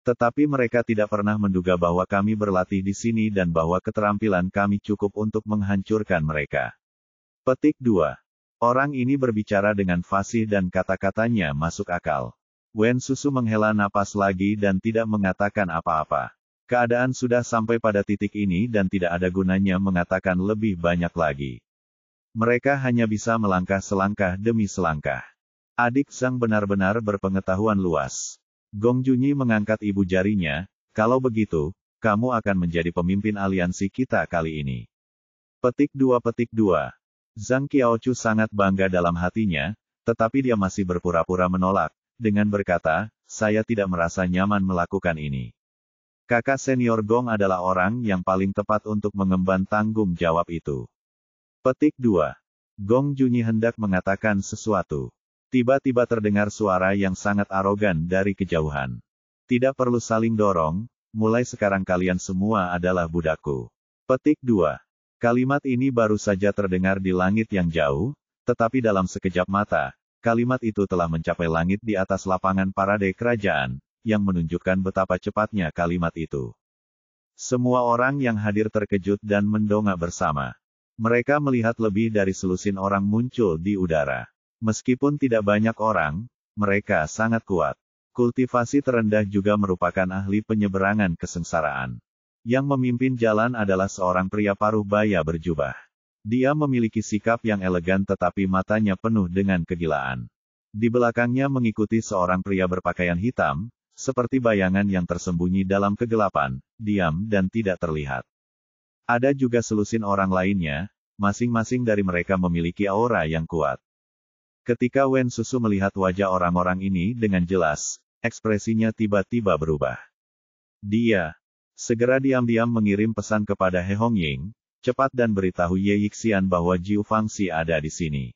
Tetapi mereka tidak pernah menduga bahwa kami berlatih di sini dan bahwa keterampilan kami cukup untuk menghancurkan mereka. Petik 2. Orang ini berbicara dengan fasih dan kata-katanya masuk akal. Wen Susu menghela napas lagi dan tidak mengatakan apa-apa. Keadaan sudah sampai pada titik ini dan tidak ada gunanya mengatakan lebih banyak lagi. Mereka hanya bisa melangkah selangkah demi selangkah. Adik Zhang benar-benar berpengetahuan luas. Gong Junyi mengangkat ibu jarinya, kalau begitu, kamu akan menjadi pemimpin aliansi kita kali ini. Petik 2. Zhang Qiaochu sangat bangga dalam hatinya, tetapi dia masih berpura-pura menolak, dengan berkata, saya tidak merasa nyaman melakukan ini. Kakak senior Gong adalah orang yang paling tepat untuk mengemban tanggung jawab itu. Petik 2. Gong Junyi hendak mengatakan sesuatu. Tiba-tiba terdengar suara yang sangat arogan dari kejauhan. Tidak perlu saling dorong, mulai sekarang kalian semua adalah budakku. Petik 2. Kalimat ini baru saja terdengar di langit yang jauh, tetapi dalam sekejap mata, kalimat itu telah mencapai langit di atas lapangan parade kerajaan, yang menunjukkan betapa cepatnya kalimat itu. Semua orang yang hadir terkejut dan mendongak bersama. Mereka melihat lebih dari selusin orang muncul di udara. Meskipun tidak banyak orang, mereka sangat kuat. Kultivasi terendah juga merupakan ahli penyeberangan kesengsaraan. Yang memimpin jalan adalah seorang pria paruh baya berjubah. Dia memiliki sikap yang elegan tetapi matanya penuh dengan kegilaan. Di belakangnya mengikuti seorang pria berpakaian hitam, seperti bayangan yang tersembunyi dalam kegelapan, diam dan tidak terlihat. Ada juga selusin orang lainnya, masing-masing dari mereka memiliki aura yang kuat. Ketika Wen Susu melihat wajah orang-orang ini dengan jelas, ekspresinya tiba-tiba berubah. Dia segera diam-diam mengirim pesan kepada He Hongying, cepat dan beritahu Ye Yixian bahwa Jiu Fangxi ada di sini.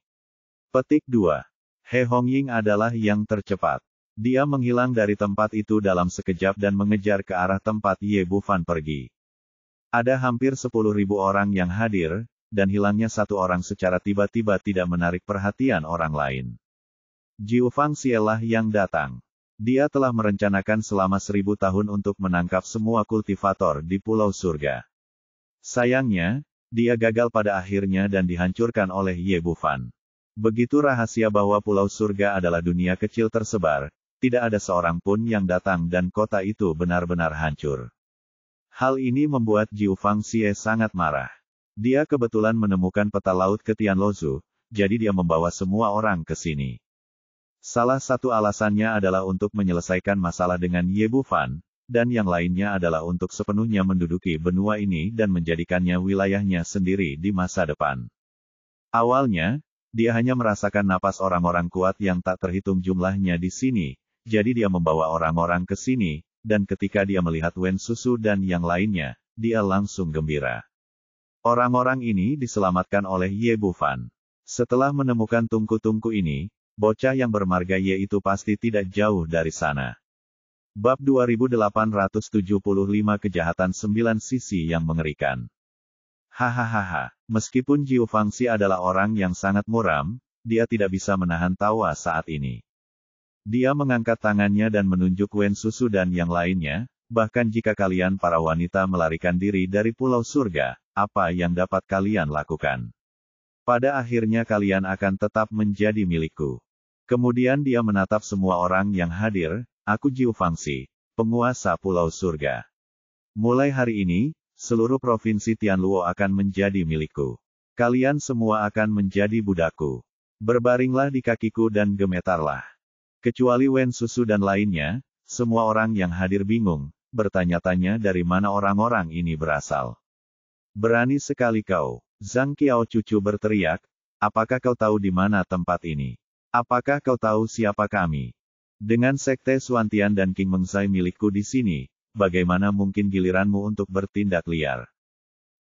Petik 2. He Hongying adalah yang tercepat. Dia menghilang dari tempat itu dalam sekejap dan mengejar ke arah tempat Ye Bufan pergi. Ada hampir 10.000 orang yang hadir, dan hilangnya satu orang secara tiba-tiba tidak menarik perhatian orang lain. Jiu Fangxi lah yang datang. Dia telah merencanakan selama 1000 tahun untuk menangkap semua kultivator di Pulau Surga. Sayangnya, dia gagal pada akhirnya dan dihancurkan oleh Ye Bufan. Begitu rahasia bahwa Pulau Surga adalah dunia kecil tersebar, tidak ada seorang pun yang datang dan kota itu benar-benar hancur. Hal ini membuat Jiu Fangxi sangat marah. Dia kebetulan menemukan peta laut ke Tianlozu, jadi dia membawa semua orang ke sini. Salah satu alasannya adalah untuk menyelesaikan masalah dengan Ye Bufan, dan yang lainnya adalah untuk sepenuhnya menduduki benua ini dan menjadikannya wilayahnya sendiri di masa depan. Awalnya, dia hanya merasakan napas orang-orang kuat yang tak terhitung jumlahnya di sini, jadi dia membawa orang-orang ke sini, dan ketika dia melihat Wen Susu dan yang lainnya, dia langsung gembira. Orang-orang ini diselamatkan oleh Ye Bufan. Setelah menemukan tungku-tungku ini, bocah yang bermarga Ye itu pasti tidak jauh dari sana. Bab 2875 Kejahatan 9 Sisi yang Mengerikan. Hahaha, meskipun Jiu Fangxi adalah orang yang sangat muram, dia tidak bisa menahan tawa saat ini. Dia mengangkat tangannya dan menunjuk Wen Susu dan yang lainnya, bahkan jika kalian para wanita melarikan diri dari Pulau Surga, apa yang dapat kalian lakukan? Pada akhirnya kalian akan tetap menjadi milikku. Kemudian dia menatap semua orang yang hadir, aku Jiu Fangxi, penguasa Pulau Surga. Mulai hari ini, seluruh provinsi Tianluo akan menjadi milikku. Kalian semua akan menjadi budakku. Berbaringlah di kakiku dan gemetarlah. Kecuali Wen Susu dan lainnya, semua orang yang hadir bingung, bertanya-tanya dari mana orang-orang ini berasal. Berani sekali kau, Zhang Qiao Cucu berteriak, apakah kau tahu di mana tempat ini? Apakah kau tahu siapa kami? Dengan sekte Suantian dan King Mengzai milikku di sini, bagaimana mungkin giliranmu untuk bertindak liar?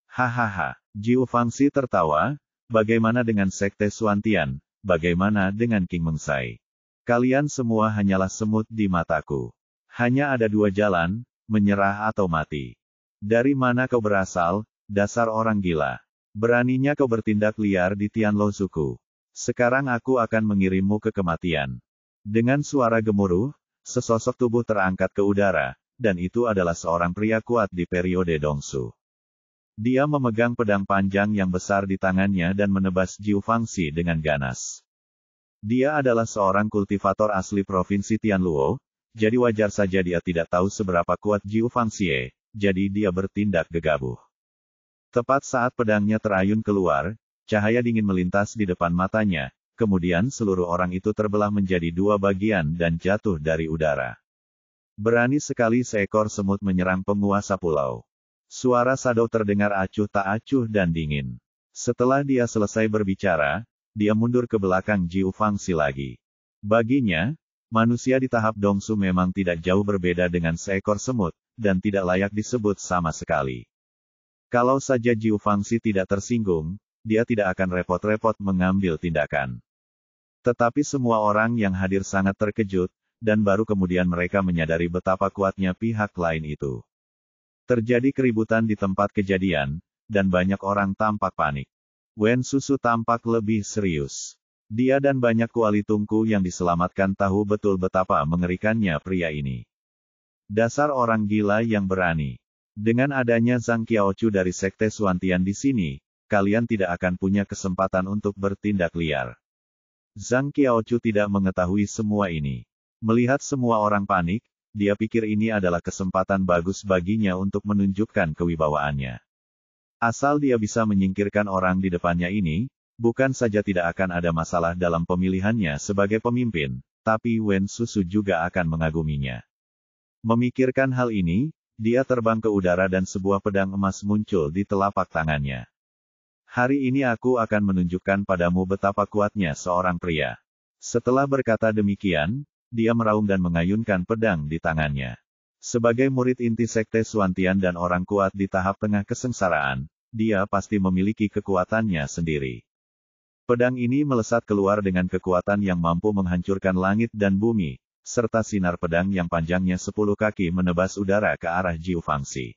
Hahaha, Jiu Fangxi tertawa, bagaimana dengan sekte Suantian, bagaimana dengan King Mengzai? Kalian semua hanyalah semut di mataku. Hanya ada dua jalan, menyerah atau mati. Dari mana kau berasal, dasar orang gila? Beraninya kau bertindak liar di Tianluo suku. Sekarang aku akan mengirimmu ke kematian. Dengan suara gemuruh, sesosok tubuh terangkat ke udara, dan itu adalah seorang pria kuat di periode Dongsu. Dia memegang pedang panjang yang besar di tangannya dan menebas Jiu Fangxi dengan ganas. Dia adalah seorang kultivator asli provinsi Tianluo, jadi wajar saja dia tidak tahu seberapa kuat Jiu Fangxi, jadi dia bertindak gegabah. Tepat saat pedangnya terayun keluar, cahaya dingin melintas di depan matanya, kemudian seluruh orang itu terbelah menjadi dua bagian dan jatuh dari udara. Berani sekali seekor semut menyerang penguasa pulau. Suara Shadow terdengar acuh tak acuh dan dingin. Setelah dia selesai berbicara, dia mundur ke belakang Jiu Fangxi lagi. Baginya, manusia di tahap Dongsu memang tidak jauh berbeda dengan seekor semut, dan tidak layak disebut sama sekali. Kalau saja Jiu Fangxi tidak tersinggung, dia tidak akan repot-repot mengambil tindakan. Tetapi semua orang yang hadir sangat terkejut, dan baru kemudian mereka menyadari betapa kuatnya pihak lain itu. Terjadi keributan di tempat kejadian, dan banyak orang tampak panik. Wen Susu tampak lebih serius. Dia dan banyak kuali tungku yang diselamatkan tahu betul betapa mengerikannya pria ini. Dasar orang gila yang berani. Dengan adanya Zhang Qiaochu dari sekte Suantian di sini, kalian tidak akan punya kesempatan untuk bertindak liar. Zhang Qiaochu tidak mengetahui semua ini. Melihat semua orang panik, dia pikir ini adalah kesempatan bagus baginya untuk menunjukkan kewibawaannya. Asal dia bisa menyingkirkan orang di depannya ini, bukan saja tidak akan ada masalah dalam pemilihannya sebagai pemimpin, tapi Wen Susu juga akan mengaguminya. Memikirkan hal ini, dia terbang ke udara dan sebuah pedang emas muncul di telapak tangannya. Hari ini aku akan menunjukkan padamu betapa kuatnya seorang pria. Setelah berkata demikian, dia meraung dan mengayunkan pedang di tangannya. Sebagai murid inti sekte Suantian dan orang kuat di tahap tengah kesengsaraan, dia pasti memiliki kekuatannya sendiri. Pedang ini melesat keluar dengan kekuatan yang mampu menghancurkan langit dan bumi, serta sinar pedang yang panjangnya 10 kaki menebas udara ke arah Jiu Fangxi.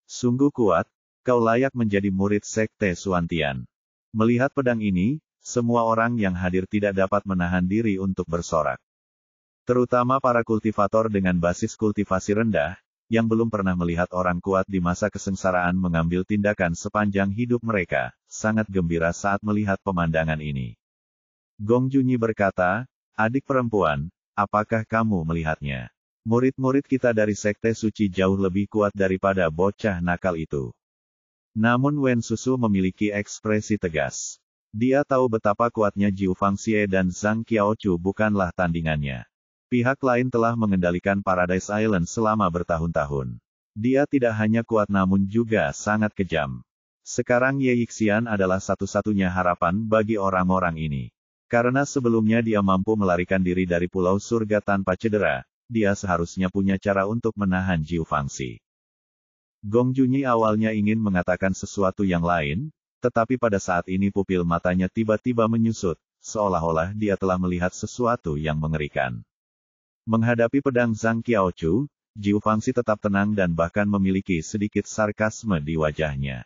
Sungguh kuat, kau layak menjadi murid sekte Suantian. Melihat pedang ini, semua orang yang hadir tidak dapat menahan diri untuk bersorak. Terutama para kultivator dengan basis kultivasi rendah, yang belum pernah melihat orang kuat di masa kesengsaraan mengambil tindakan sepanjang hidup mereka, sangat gembira saat melihat pemandangan ini. Gong Junyi berkata, adik perempuan, apakah kamu melihatnya? Murid-murid kita dari sekte suci jauh lebih kuat daripada bocah nakal itu. Namun Wen Susu memiliki ekspresi tegas. Dia tahu betapa kuatnya Jiu Fangxi dan Zhang Qiaochu bukanlah tandingannya. Pihak lain telah mengendalikan Paradise Island selama bertahun-tahun. Dia tidak hanya kuat namun juga sangat kejam. Sekarang Ye Yixian adalah satu-satunya harapan bagi orang-orang ini. Karena sebelumnya dia mampu melarikan diri dari Pulau Surga tanpa cedera, dia seharusnya punya cara untuk menahan Jiu Fangxi. Gong Junyi awalnya ingin mengatakan sesuatu yang lain, tetapi pada saat ini pupil matanya tiba-tiba menyusut, seolah-olah dia telah melihat sesuatu yang mengerikan. Menghadapi pedang Zhang Qiaochu, Jiu Fangxi tetap tenang dan bahkan memiliki sedikit sarkasme di wajahnya.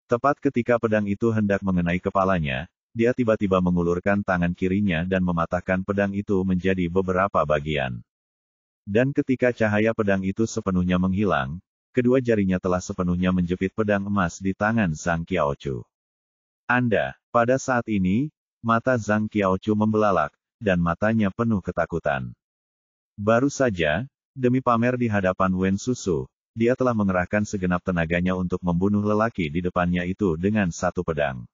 Tepat ketika pedang itu hendak mengenai kepalanya, dia tiba-tiba mengulurkan tangan kirinya dan mematahkan pedang itu menjadi beberapa bagian. Dan ketika cahaya pedang itu sepenuhnya menghilang, kedua jarinya telah sepenuhnya menjepit pedang emas di tangan Zhang Qiaochu. Pada saat ini, mata Zhang Qiaochu membelalak, dan matanya penuh ketakutan. Baru saja, demi pamer di hadapan Wen Susu, dia telah mengerahkan segenap tenaganya untuk membunuh lelaki di depannya itu dengan satu pedang.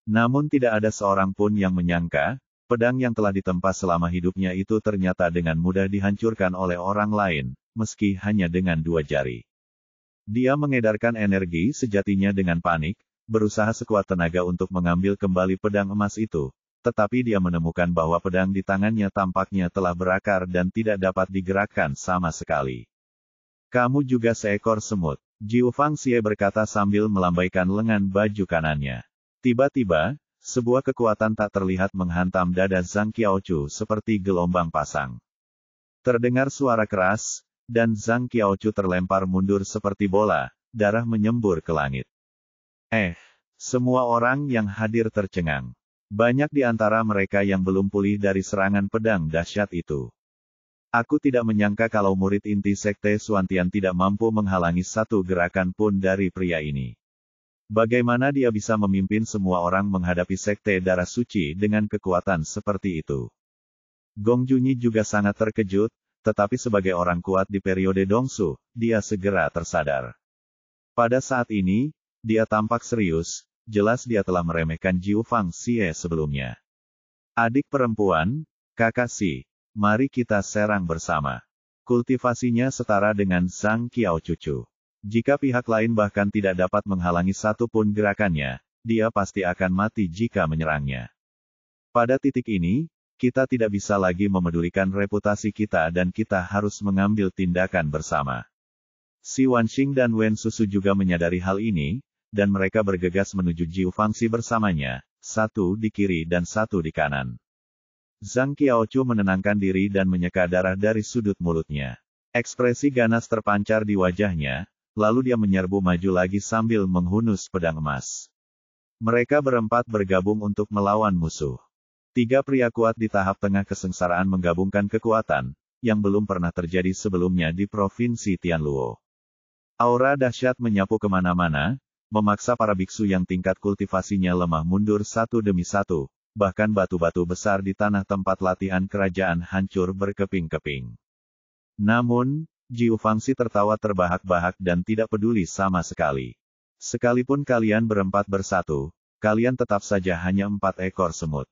Namun tidak ada seorang pun yang menyangka, pedang yang telah ditempa selama hidupnya itu ternyata dengan mudah dihancurkan oleh orang lain, meski hanya dengan dua jari. Dia mengedarkan energi sejatinya dengan panik, berusaha sekuat tenaga untuk mengambil kembali pedang emas itu, tetapi dia menemukan bahwa pedang di tangannya tampaknya telah berakar dan tidak dapat digerakkan sama sekali. Kamu juga seekor semut, Jiu Fangxie berkata sambil melambaikan lengan baju kanannya. Tiba-tiba, sebuah kekuatan tak terlihat menghantam dada Zhang Qiaochu seperti gelombang pasang. Terdengar suara keras, dan Zhang Qiaochu terlempar mundur seperti bola, darah menyembur ke langit. Semua orang yang hadir tercengang. Banyak di antara mereka yang belum pulih dari serangan pedang dahsyat itu. Aku tidak menyangka kalau murid inti Sekte Xuantian tidak mampu menghalangi satu gerakan pun dari pria ini. Bagaimana dia bisa memimpin semua orang menghadapi Sekte Darah Suci dengan kekuatan seperti itu? Gong Junyi juga sangat terkejut, tetapi sebagai orang kuat di periode Dongsu, dia segera tersadar. Pada saat ini, dia tampak serius, jelas dia telah meremehkan Jiu Fangxie sebelumnya. Adik perempuan, kakak Si, mari kita serang bersama. Kultivasinya setara dengan Zhang Qiaochu. Jika pihak lain bahkan tidak dapat menghalangi satu pun gerakannya, dia pasti akan mati jika menyerangnya. Pada titik ini, kita tidak bisa lagi memedulikan reputasi kita dan kita harus mengambil tindakan bersama. Si Wanxing dan Wen Susu juga menyadari hal ini, dan mereka bergegas menuju Jiu Fangxi bersamanya, satu di kiri dan satu di kanan. Zhang Qiaochu menenangkan diri dan menyeka darah dari sudut mulutnya. Ekspresi ganas terpancar di wajahnya, lalu dia menyerbu maju lagi sambil menghunus pedang emas. Mereka berempat bergabung untuk melawan musuh. Tiga pria kuat di tahap tengah kesengsaraan menggabungkan kekuatan, yang belum pernah terjadi sebelumnya di Provinsi Tianluo. Aura dahsyat menyapu kemana-mana, memaksa para biksu yang tingkat kultivasinya lemah mundur satu demi satu, bahkan batu-batu besar di tanah tempat latihan kerajaan hancur berkeping-keping. Namun, Jiu Fangxi tertawa terbahak-bahak dan tidak peduli sama sekali. Sekalipun kalian berempat bersatu, kalian tetap saja hanya 4 ekor semut.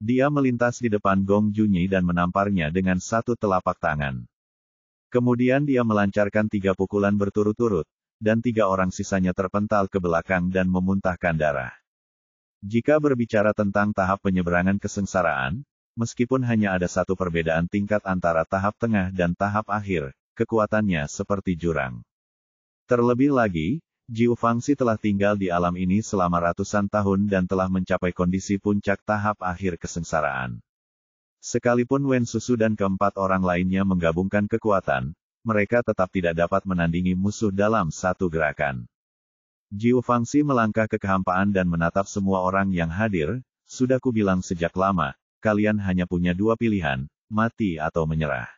Dia melintas di depan Gong Junyi dan menamparnya dengan satu telapak tangan. Kemudian dia melancarkan 3 pukulan berturut-turut, dan 3 orang sisanya terpental ke belakang dan memuntahkan darah. Jika berbicara tentang tahap penyeberangan kesengsaraan, meskipun hanya ada satu perbedaan tingkat antara tahap tengah dan tahap akhir, kekuatannya seperti jurang. Terlebih lagi, Jiu Fangxi telah tinggal di alam ini selama ratusan tahun dan telah mencapai kondisi puncak tahap akhir kesengsaraan. Sekalipun Wen Susu dan keempat orang lainnya menggabungkan kekuatan, mereka tetap tidak dapat menandingi musuh dalam satu gerakan. Jiu Fangxi melangkah ke kehampaan dan menatap semua orang yang hadir, sudah kubilang sejak lama, kalian hanya punya 2 pilihan, mati atau menyerah.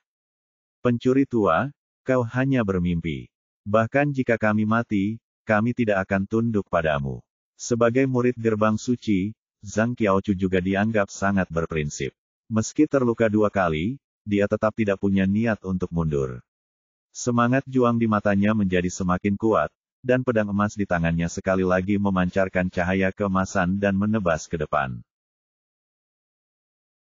Pencuri tua, kau hanya bermimpi. Bahkan jika kami mati, kami tidak akan tunduk padamu. Sebagai murid gerbang suci, Zhang Qiaochu juga dianggap sangat berprinsip. Meski terluka 2 kali, dia tetap tidak punya niat untuk mundur. Semangat juang di matanya menjadi semakin kuat, dan pedang emas di tangannya sekali lagi memancarkan cahaya keemasan dan menebas ke depan.